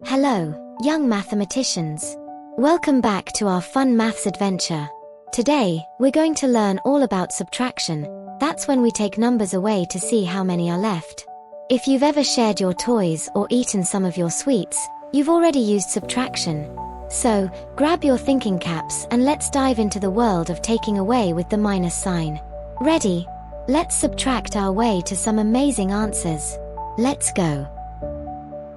Hello, young mathematicians. Welcome back to our fun maths adventure. Today, we're going to learn all about subtraction. That's when we take numbers away to see how many are left. If you've ever shared your toys or eaten some of your sweets, you've already used subtraction. So, grab your thinking caps and let's dive into the world of taking away with the minus sign. Ready? Let's subtract our way to some amazing answers. Let's go.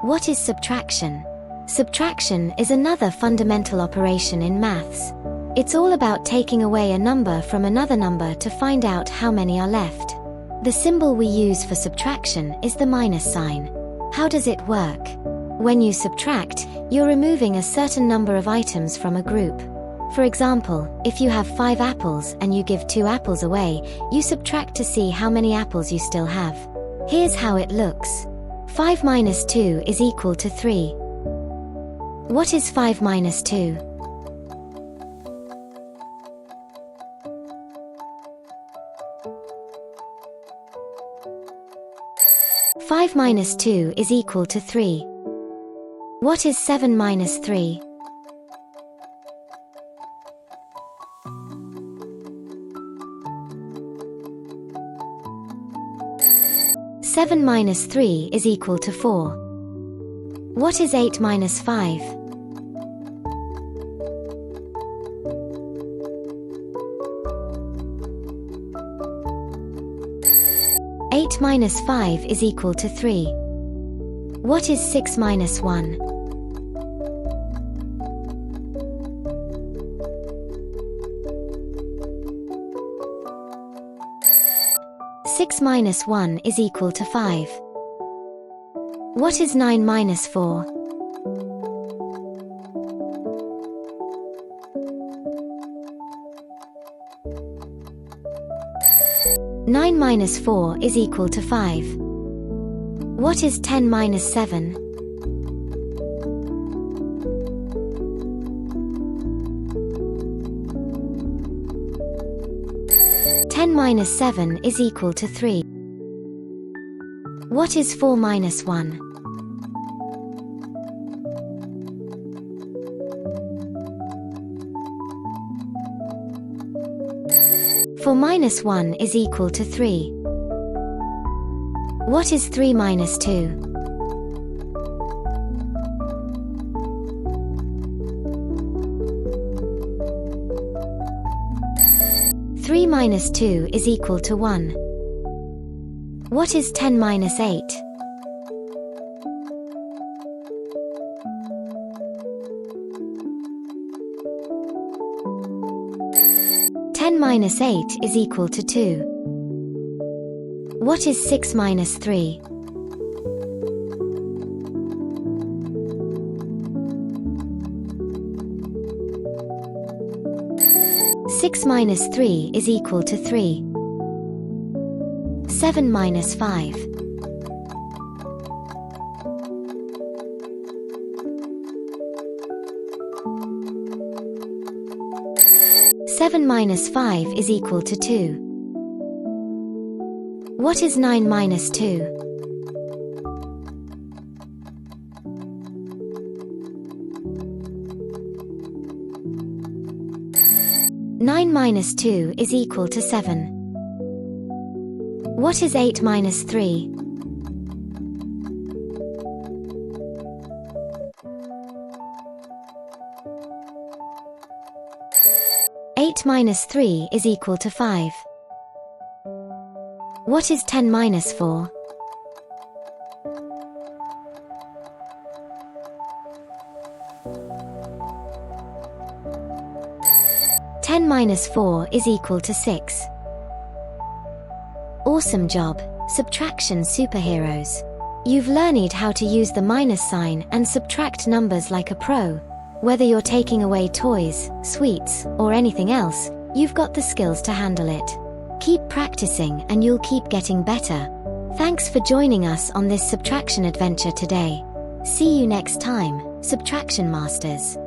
What is subtraction? Subtraction is another fundamental operation in maths. It's all about taking away a number from another number to find out how many are left. The symbol we use for subtraction is the minus sign. How does it work? When you subtract, you're removing a certain number of items from a group. For example, if you have 5 apples and you give 2 apples away, you subtract to see how many apples you still have. Here's how it looks. 5 minus 2 is equal to 3. What is 5 minus 2? Five minus 2 is equal to 3. What is 7 minus 3? Seven minus 3 is equal to 4. What is 8 minus 5? Eight minus 5 is equal to 3. What is 6 minus 1? Six minus 1 is equal to 5. What is 9 minus 4? Nine minus 4 is equal to 5. What is 10 minus 7? Ten minus 7 is equal to 3. What is 4 minus 1? Four minus 1 is equal to 3. What is 3 minus 2? Three minus 2 is equal to 1. What is 10 minus 8? Ten minus 8 is equal to 2. What is 6 minus 3? Six minus 3 is equal to 3. 7 minus 5. Seven minus 5 is equal to 2. What is 9 minus 2? Nine minus 2 is equal to 7. What is 8 minus 3? Eight minus 3 is equal to 5. What is 10 minus 4? Ten minus 4 is equal to 6. Awesome job, subtraction superheroes. You've learned how to use the minus sign and subtract numbers like a pro. Whether you're taking away toys, sweets, or anything else, you've got the skills to handle it. Keep practicing and you'll keep getting better. Thanks for joining us on this subtraction adventure today. See you next time, subtraction masters.